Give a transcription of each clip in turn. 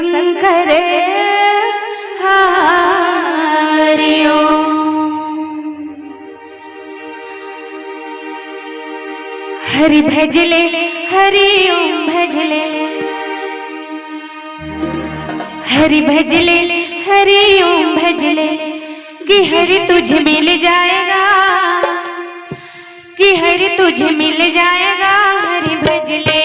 शंकर हरि ओम। हरि भजले हरि ओम भजले, हरि भजले हरि ओम भजले, कि हरि तुझे मिल जाएगा, कि हरि तुझे मिल जाएगा। हरि भजले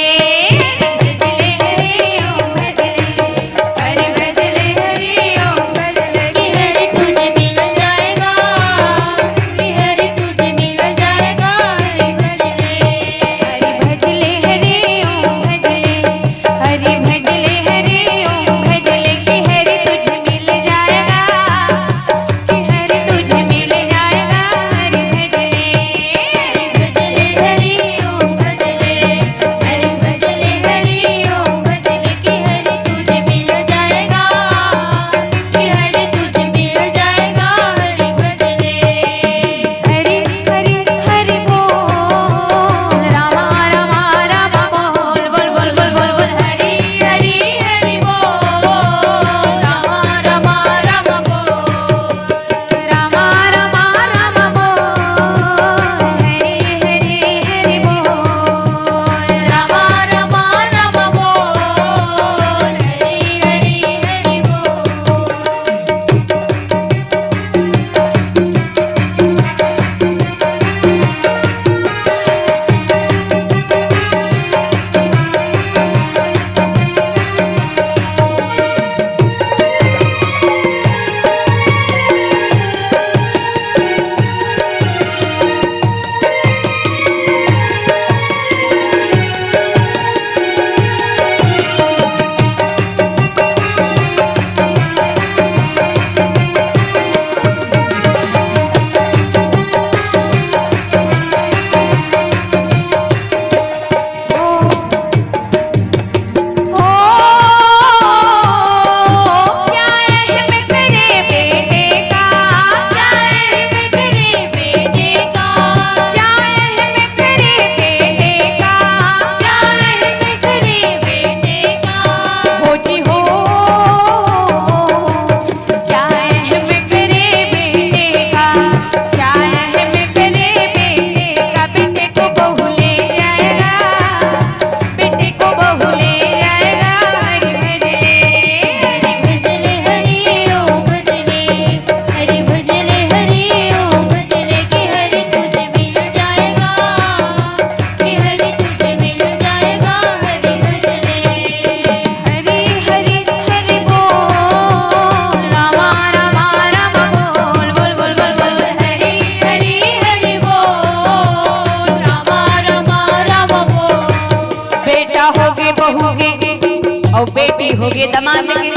और बेटी हो गई दमाद के।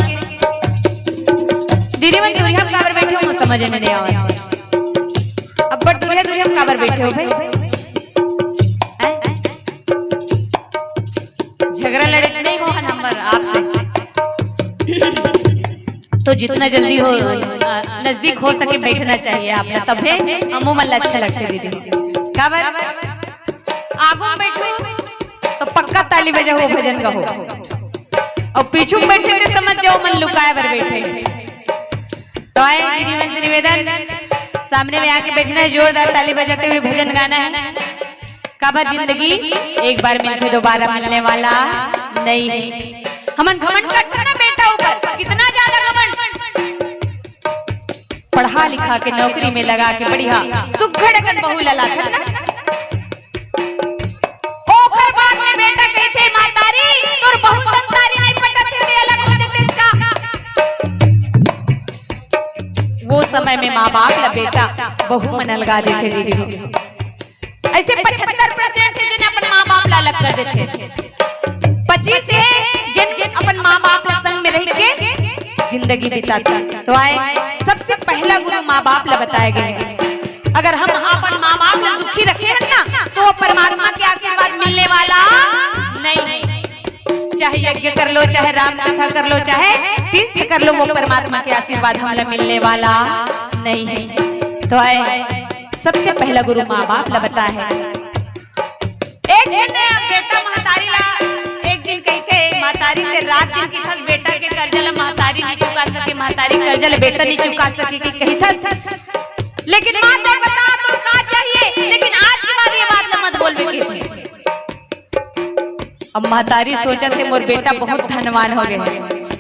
दीदी मन दूरिया हम काबर बैठे हो समझ में नहीं आवा। अब बट दूरिया दूरिया हम काबर बैठे हो भाई, झगड़ा लड़े नहीं हो नंबर आपसे। तो जितना जल्दी हो नजदीक हो सके बैठना चाहिए आपने, तब है अमू मल्ला अच्छा लगता है। दीदी काबर आगू बैठो तो पक्का ताली बजाओ भजन गाओ, और पीछू बैठे थे समझ जाओ मन लुकाए पर बैठे। तो आए दीदी से निवेदन सामने में आके बैठना है, जोरदार ताली बजाते हुए भजन गाना है। काबर जिंदगी एक बार मिलके दोबारा मिलने वाला नहीं है। हमन घमंड करते ना बेटा ऊपर, कितना ज्यादा घमंड। पढ़ा लिखा के नौकरी में लगा के बढ़िया सुघड़ कर बहू लला था ना। ओखर बाद में बेटा कहते मातारी तोर बहू संतारी नहीं पटते थे, अलग हो जाते इसका। वो समय में माँ बाप ला बेटा बहू मन लगा देते दीदी। ऐसे 75% है जिन्हें अपन माँ बाप ला अलग कर देते, 25 है जिन अपन माँ बाप ला संग में रह के जिंदगी बिताते। तो आए सबसे पहला गुरु माँ बाप ला बताए गए। अगर हम अपन माँ बाप ला दुखी रखे हैं ना तो वो परमात्मा के आशीर्वाद मिलने वाला नहीं। चाहे यज्ञ कर लो, चाहे राम कथा कर लो, चाहे तीर्थ कर लो, वो परमात्मा के आशीर्वाद हमें मिलने वाला नहीं है। तो आए सबसे पहला गुरु माँ बाप ला बता है। एक दिन बेटा महतारी ला एक दिन कहते महतारी से रात दिन की बेटा के कर्जा महतारी कर्जा ले बेटा नहीं चुका सके कि कहीं था। लेकिन माँ ने बता तो का चाहिए, लेकिन आज के बाद ये बात न मत बोलबे के। अब महतारी सोचा थे मोर बेटा बहुत धनवान हो गए,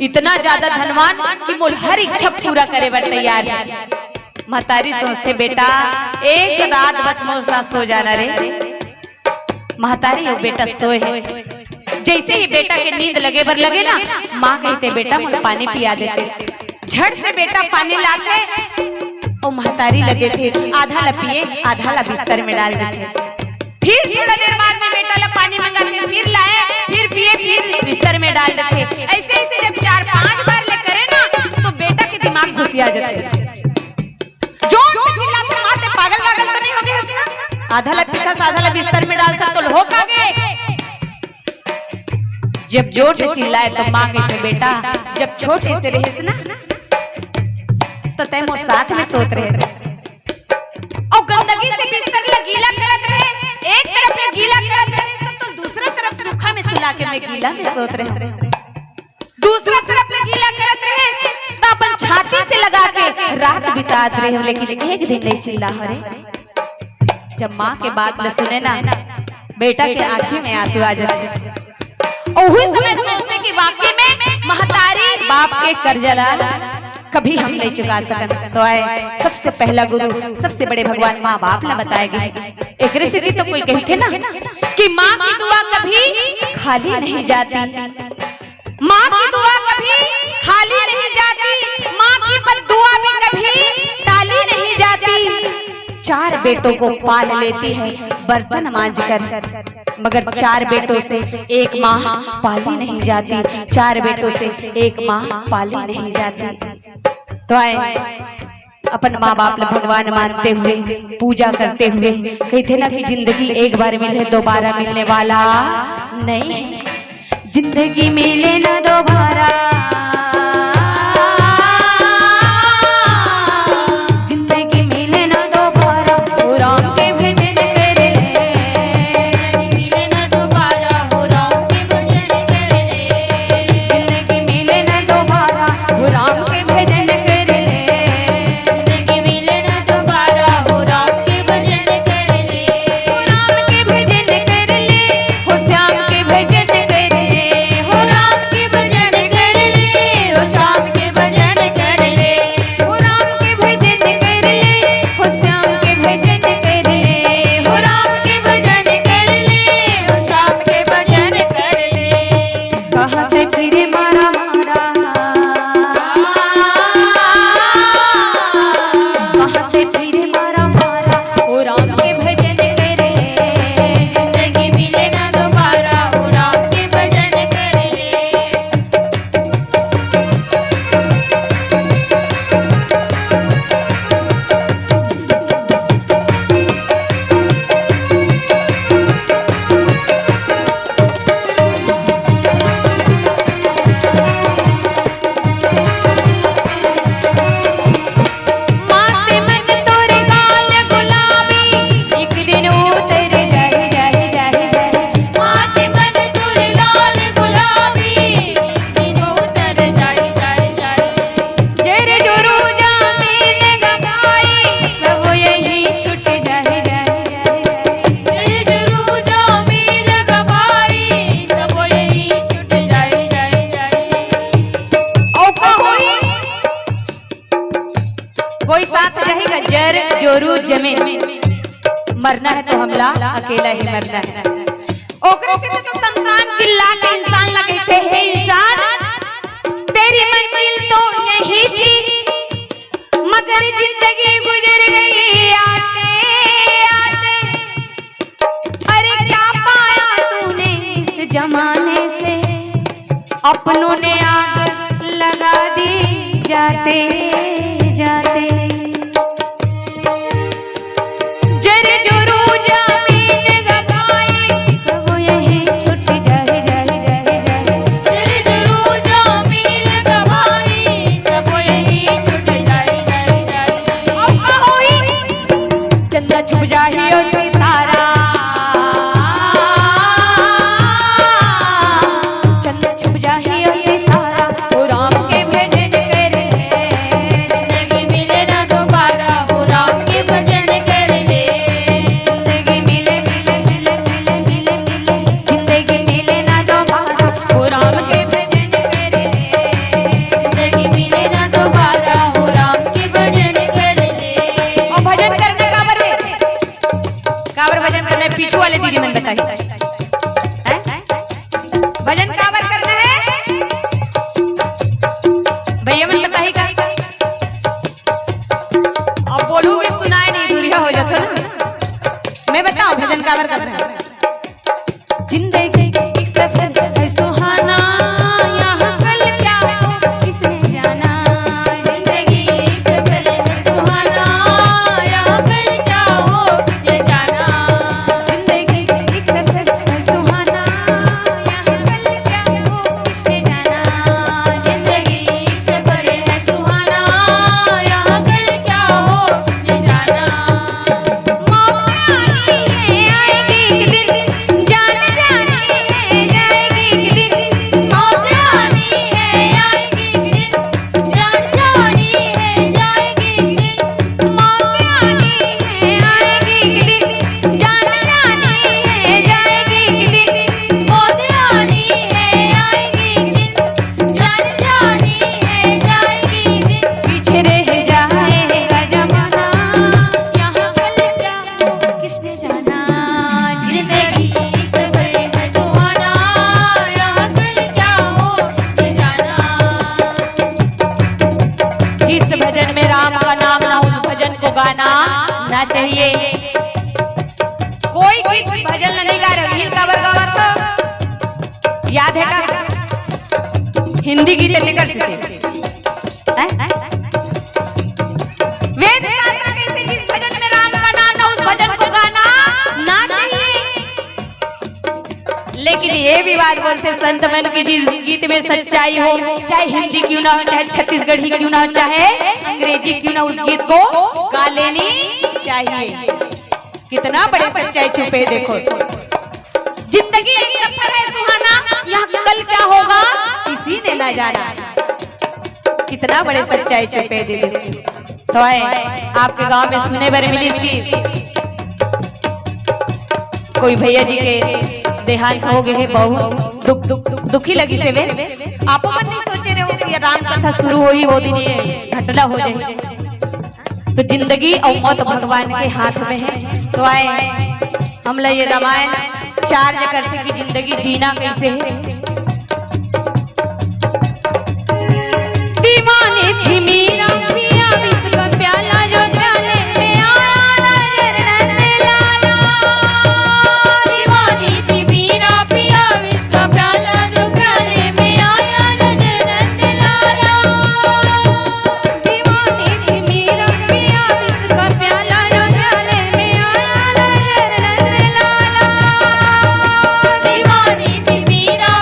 इतना ज्यादा धनवान कि मोर हर इच्छा पूरा करे बर तैयार है। महतारी सोचते बेटा एक रात बस मोर साथ सो जाना रे। महतारी और बेटा सोए, जैसे ही बेटा के नींद लगे बर लगे ना, माँ कहते बेटा मुझे पानी पिया देते। झट से बेटा पानी लाते और महतारी लगे थे आधा ला पिए आधा ला बिस्तर में डाल देते। फिर थोड़ा देर बाद में बेटा ला पानी मंगाते, फिर लाए, फिर पिए, फिर बिस्तर में डाल देते। ऐसे ऐसे जब 4-5 बार ले करे ना तो बेटा के दिमाग घुसिया जाते। जो चिल्लाते माते पागल पागल तो नहीं हो गए इसमें? आधा ला पीता आधा ला बिस्तर में डालता तो हो का गए। जब जोर से चिल्लाए तो माँ कहते बेटा जब छोटे से रहे ना तो तय मोर साथ में सोत रहे और गंदगी से बिस्तर ला गीला करत रहे, एक तरफ में गीला करत रहे तो दूसरा तरफ सूखा में सुला के मैं गीला में सोत रहे, दूसरा तरफ में गीला करत रहे तो अपन छाती से लगा के रात बितात रहे। लेकिन एक दिन नहीं चिल्ला हरे। जब माँ के बात न सुने ना बेटा के आंखी में आंसू आ जाते और उस समय सोचने की वाकई में महतारी बाप के कर्जा कभी हम नहीं चुका सकते। तो आए सबसे पहला गुरु सबसे बड़े भगवान माँ बाप ला बताएगी। एक ऋषि तो कोई कहते ना कि माँ की दुआ कभी खाली नहीं जाती, माँ की दुआ कभी खाली नहीं जाती, माँ की बद्दुआ भी कभी टाली नहीं जाती। 4 बेटों को पाल लेती है बर्तन मांझ कर, मगर 4 बेटों से एक माँ पाली नहीं जाती, 4 बेटों से एक माँ पाली नहीं जाती। तो आए अपन माँ बाप ला भगवान मानते हुए पूजा करते हुए कहते ना कि जिंदगी एक बार मिले दोबारा मिलने वाला नहीं, जिंदगी मिले ना दोबारा, जिंदगी मिले ना दोबारा हो राम के भजन कर ले, मिले ना दोबारा हो राम के भजन कर ले, जिंदगी मिले ना दोबारा हो राम के भजन कर ले, जिंदगी मिले ना दोबारा हो राम के भजन कर ले, हो राम के भजन कर ले, हो श्याम के भजन कर ले, हो राम के भजन कर ले, हो श्याम के भजन कर ले, हो राम के भजन कर ले, हो श्याम के भजन कर ले, हो राम के भजन कर ले, हो श्याम के भजन कर ले। कहत फिरे मारा मारा, कहत फिरे मारा मारा हो राम के भजन कर ले, जिंदगी मिले ना दोबारा हो राम के भजन कर ले। माते मन तोरे गाल गुलाबी, एक दिन उतर जाए जाए जाए जाए, माते मन तोरे गाल गुलाबी, एक दिन उतर जाए जाए जाए, जेरे जोरू जामीन गवाई सब यही छूट जाए जाए जाए, जेरे जोरू जामीन गवाई सब यही छूट जाए जाए जाए। औ का होई कोई साथ रहेगा जर जोरू जमीन, मरना है तो हमला अकेला ही मरना है। ओकरे से तो संसान चिल्ला के इंसान लगते हैं इंसान, तेरी मंजिल तो यही थी मगर जिंदगी गुजर गई आते आते। अरे क्या पाया तूने इस जमाने से, अपनों ने आग लगा दी जाते जाते, जरे जोरू जामीन गवाई सब यही छूट जाए जाए जाए जाए, जरे जोरू जामीन गवाई सब यही छूट जाए जाए जाए। अब का होई चंदा छुप जाही और सितारा, चंदा छुप जाही और सितारा हो राम के भजन कर ले, बताइए, भजन कावर करना है भैया मन बताइए का। अब बोलूंगे सुनाए नहीं, दूरिया हो जाता ना। मैं बताऊं भजन कावर करना है। जिंदगी एक सफर है सुहाना, यहाँ कल क्या हो किसने जाना। जिंदगी एक सफर है सुहाना, यहाँ कल क्या हो किसने जाना। जिंदगी एक सफर है सुहाना, यहाँ कल क्या हो किसने जाना। जिंदगी एक सफर है सुहाना, यहाँ कल क्या हो किसने जाना। मौत आनी है आएगी एक दिन, जान जानी है जाएगी एक दिन। मौत आनी है आएगी एक दिन, जान जानी है जाएगी एक दिन। मौत आनी है आएगी एक दिन, जान जानी है जाएगी एक दिन। मौत आनी है आएगी एक दिन, जान जानी है जाएगी एक दिन। पीछे रह जाएगा जमाना, यहाँ कल क्या हो किसने जाना। जिंदगी एक सफर है सुहाना, यहाँ कल क्या हो किसने जाना। जिस भजन में राम का नाम ना हो, उस भजन को गाना ना चाहिए। कोई गीत भजन नहीं गा रहे, गीत कावर गावा तो याद है का। हिंदी गीत नहीं कर सकते वेद शास्त्र कहते जिस भजन में राम का नाम ना, उस भजन को गाना ना चाहिए। लेकिन ये भी बात बोलते संत मन की, जिस गीत में सच्चाई हो, चाहे हिंदी क्यों ना हो, चाहे छत्तीसगढ़ी क्यों ना हो, चाहे अंग्रेजी क्यों ना, उस गीत को गा लेनी चाहिए। कितना बड़े सच्चाई छुपे देखो। जिंदगी एक सफर है सुहाना, यहाँ कल क्या होगा किसी ने ना जाना। कितना बड़े सच्चाई छुपे दीदी। तो आपके गांव में सुने बारे मिली थी, कोई भैया जी के देहांत हो गए है, बहुत दुखी लगी से वे। आप मन नहीं सोचे रहे हो कि राम कथा शुरू हुई वो दिन ये घटना हो जाए। तो जिंदगी और मौत भगवान के हाथ में है। तो आए हम लोग ये रामायण चार्ज कर सके जिंदगी जीना कैसे है। दीवानी थी मीरा पिया विष का प्याला, जो प्याले में आया नजर नंद लाला। दीवानी थी मीरा पिया विष का प्याला, जो प्याले में आया नजर नंद लाला। दीवानी थी मीरा पिया विष का प्याला, जो प्याले में आया नजर नंद लाला। दीवानी थी मीरा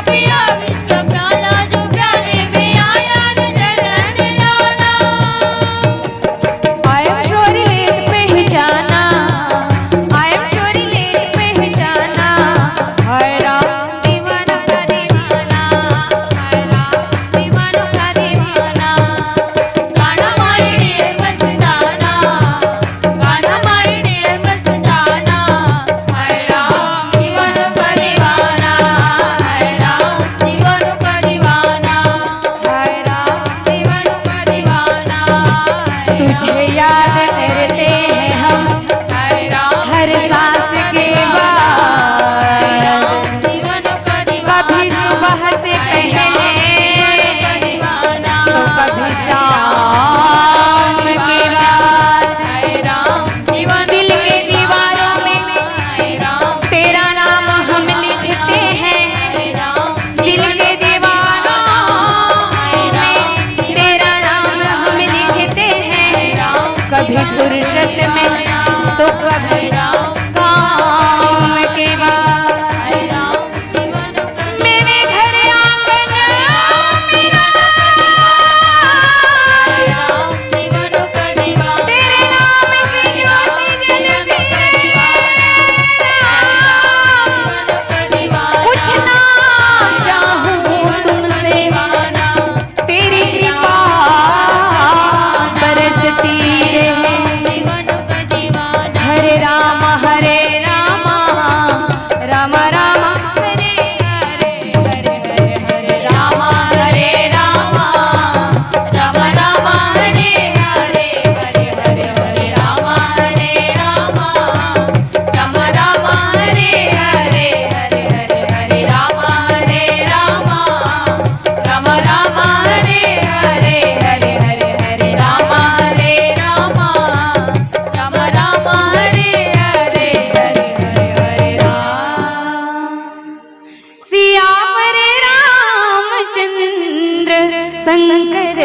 शंकर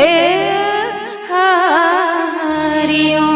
हरिओम।